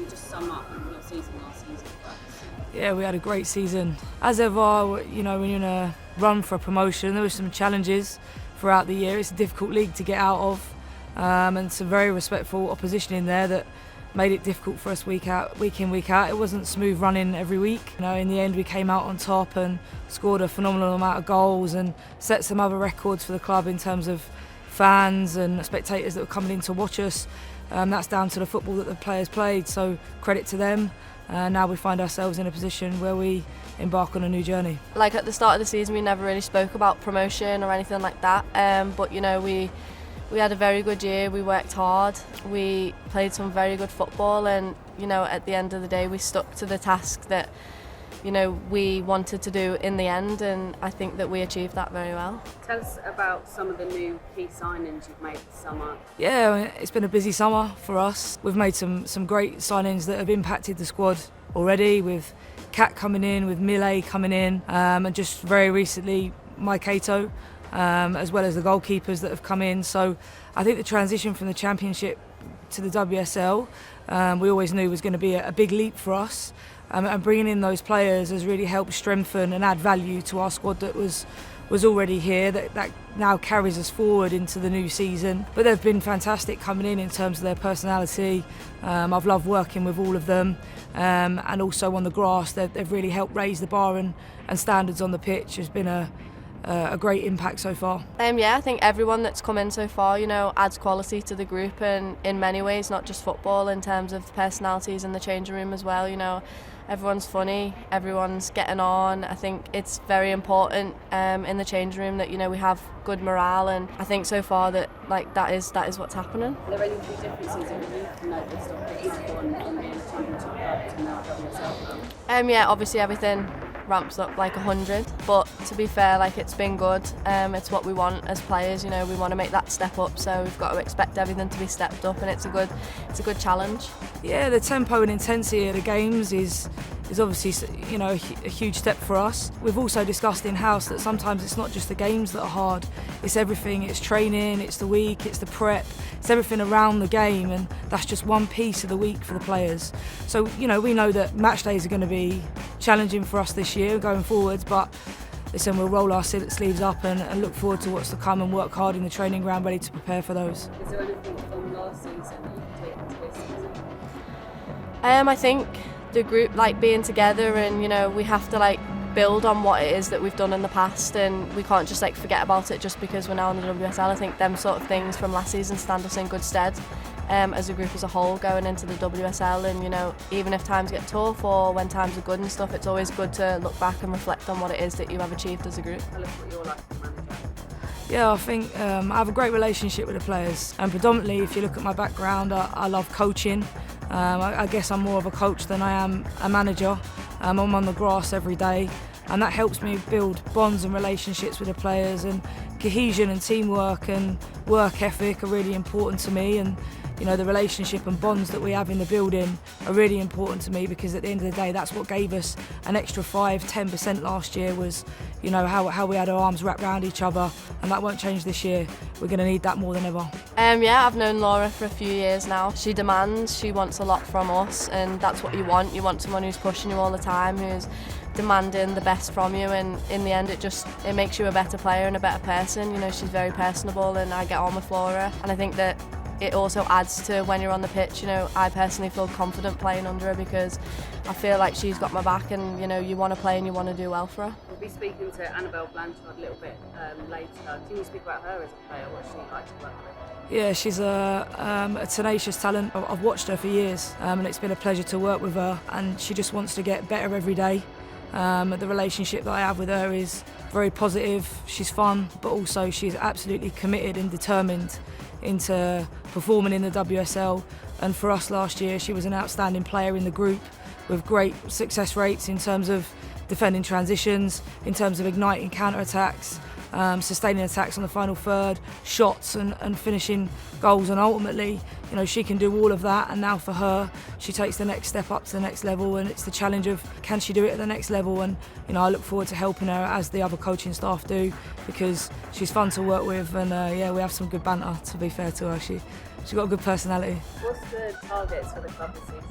just sum up your season last season for us? Yeah, we had a great season. As ever, you know, when you're in a run for a promotion, there were some challenges throughout the year. It's a difficult league to get out of, and some very respectful opposition in there that made it difficult for us week in, week out. It wasn't smooth running every week. You know, in the end, we came out on top and scored a phenomenal amount of goals and set some other records for the club in terms of fans and spectators that were coming in to watch us. That's down to the football that the players played, so credit to them. Now we find ourselves in a position where we embark on a new journey. Like at the start of the season, we never really spoke about promotion or anything like that, but you know, we had a very good year. We worked hard, we played some very good football, and you know, at the end of the day we stuck to the task that, you know, we wanted to do in the end, and I think that we achieved that very well. Tell us about some of the new key signings you've made this summer. Yeah, I mean, it's been a busy summer for us. We've made some great signings that have impacted the squad already, with Kat coming in, with Millet coming in, and just very recently Mike Cato, as well as the goalkeepers that have come in. So I think the transition from the Championship to the WSL, we always knew was going to be a big leap for us. And bringing in those players has really helped strengthen and add value to our squad that was already here, that now carries us forward into the new season. But they've been fantastic coming in terms of their personality. I've loved working with all of them, and also on the grass they've really helped raise the bar and standards on the pitch. Has been a great impact so far. Yeah, I think everyone that's come in so far, you know, adds quality to the group, and in many ways, not just football, in terms of personalities in the changing room as well. You know, everyone's funny, everyone's getting on. I think it's very important in the changing room that, you know, we have good morale, and I think so far that that is what's happening. Are there any key differences that you've noticed of each one on the Championship club to now WSL club? Yeah, obviously everything ramps up like 100, but to be fair, like, it's been good. It's what we want as players, you know, we want to make that step up, so we've got to expect everything to be stepped up, and it's a good challenge. Yeah, the tempo and intensity of the games is obviously, you know, a huge step for us. We've also discussed in-house that sometimes it's not just the games that are hard, it's everything. It's training, it's the week, it's the prep, it's everything around the game, and that's just one piece of the week for the players. So, you know, we know that match days are going to be challenging for us this year going forwards, but listen, we'll roll our sleeves up and look forward to what's to come and work hard in the training ground, ready to prepare for those. Is there anything from last season that you can take into this season? I think the group, like, being together, and you know, we have to like build on what it is that we've done in the past, and we can't just like forget about it just because we're now in the WSL. I think them sort of things from last season stand us in good stead as a group as a whole going into the WSL. And you know, even if times get tough or when times are good and stuff, it's always good to look back and reflect on what it is that you have achieved as a group. Tell us what you're like as a manager. Yeah, I think I have a great relationship with the players, and predominantly, if you look at my background, I love coaching. I guess I'm more of a coach than I am a manager. I'm on the grass every day, and that helps me build bonds and relationships with the players, and cohesion and teamwork and work ethic are really important to me. And you know, the relationship and bonds that we have in the building are really important to me, because at the end of the day, that's what gave us an extra 5-10% last year, was, you know, how we had our arms wrapped around each other, and that won't change this year. We're going to need that more than ever. Yeah, I've known Laura for a few years now. She demands, she wants a lot from us, and that's what you want. You want someone who's pushing you all the time, who's demanding the best from you, and in the end it makes you a better player and a better person. You know, she's very personable, and I get on with Laura, and I think that it also adds to when you're on the pitch. You know, I personally feel confident playing under her because I feel like she's got my back, and you know, you want to play and you want to do well for her. We'll be speaking to Annabel Blanchard a little bit later. Can you speak about her as a player, what she likes to work with? Yeah, she's a tenacious talent. I've watched her for years, and it's been a pleasure to work with her, and she just wants to get better every day. The relationship that I have with her is very positive. She's fun, but also she's absolutely committed and determined into performing in the WSL. And for us last year, she was an outstanding player in the group with great success rates in terms of defending transitions, in terms of igniting counter-attacks, sustaining attacks on the final third, shots and finishing goals. And ultimately, you know, she can do all of that, and now for her, she takes the next step up to the next level, and it's the challenge of, can she do it at the next level? And you know, I look forward to helping her, as the other coaching staff do, because she's fun to work with, and yeah, we have some good banter, to be fair to her. She's got a good personality. What's the targets for the club this season?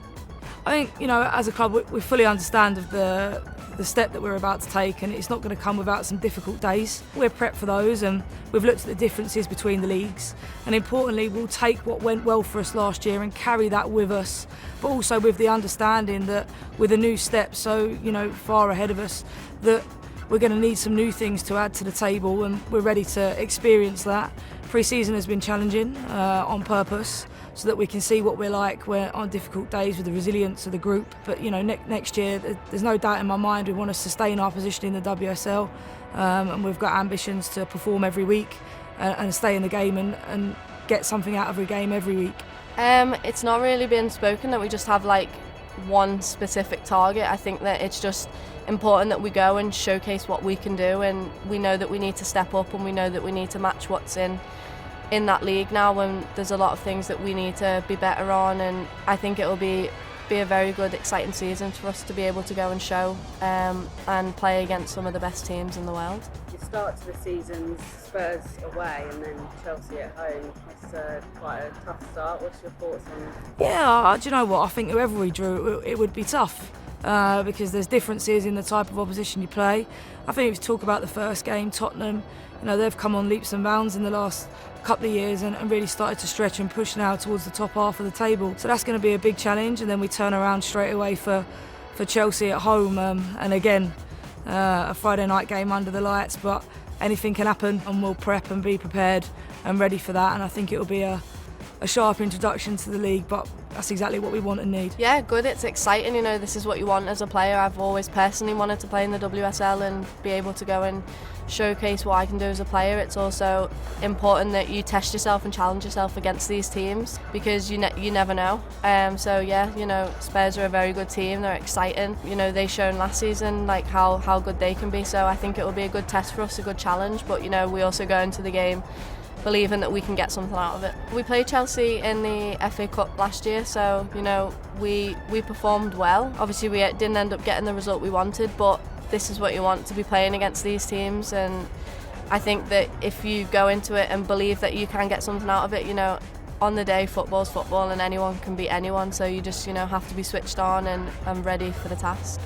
I think, as a club, we fully understand of the step that we're about to take, and it's not going to come without some difficult days. We're prepped for those, and we've looked at the differences between the leagues, and importantly we'll take what went well for us last year and carry that with us, but also with the understanding that with a new step so far ahead of us, that we're going to need some new things to add to the table, and we're ready to experience that. Pre-season has been challenging on purpose, so that we can see what we're like on difficult days with the resilience of the group. But next year, there's no doubt in my mind we want to sustain our position in the WSL, and we've got ambitions to perform every week and stay in the game and get something out of every game every week. It's not really been spoken that we just have one specific target. I think that it's just important that we go and showcase what we can do, and we know that we need to step up, and we know that we need to match what's in that league now, and there's a lot of things that we need to be better on, and I think it will be a very good, exciting season for us to be able to go and show and play against some of the best teams in the world. You start to the season Spurs away and then Chelsea at home. It's quite a tough start. What's your thoughts on that? Yeah, do you know what? I think whoever we drew, it would be tough. Because there's differences in the type of opposition you play. I think if you talk about the first game, Tottenham, they've come on leaps and bounds in the last couple of years and really started to stretch and push now towards the top half of the table. So that's going to be a big challenge, and then we turn around straight away for Chelsea at home, and again a Friday night game under the lights, but anything can happen, and we'll prep and be prepared and ready for that, and I think it'll be a sharp introduction to the league, but that's exactly what we want and need. Yeah, good, it's exciting, this is what you want as a player. I've always personally wanted to play in the WSL and be able to go and showcase what I can do as a player. It's also important that you test yourself and challenge yourself against these teams, because you never know. So yeah, Spurs are a very good team, they're exciting. They shown last season how good they can be, so I think it will be a good test for us, a good challenge, but we also go into the game believing that we can get something out of it. We played Chelsea in the FA Cup last year, so we performed well. Obviously we didn't end up getting the result we wanted, but this is what you want, to be playing against these teams, and I think that if you go into it and believe that you can get something out of it, on the day football's football and anyone can beat anyone, so you just have to be switched on and ready for the task.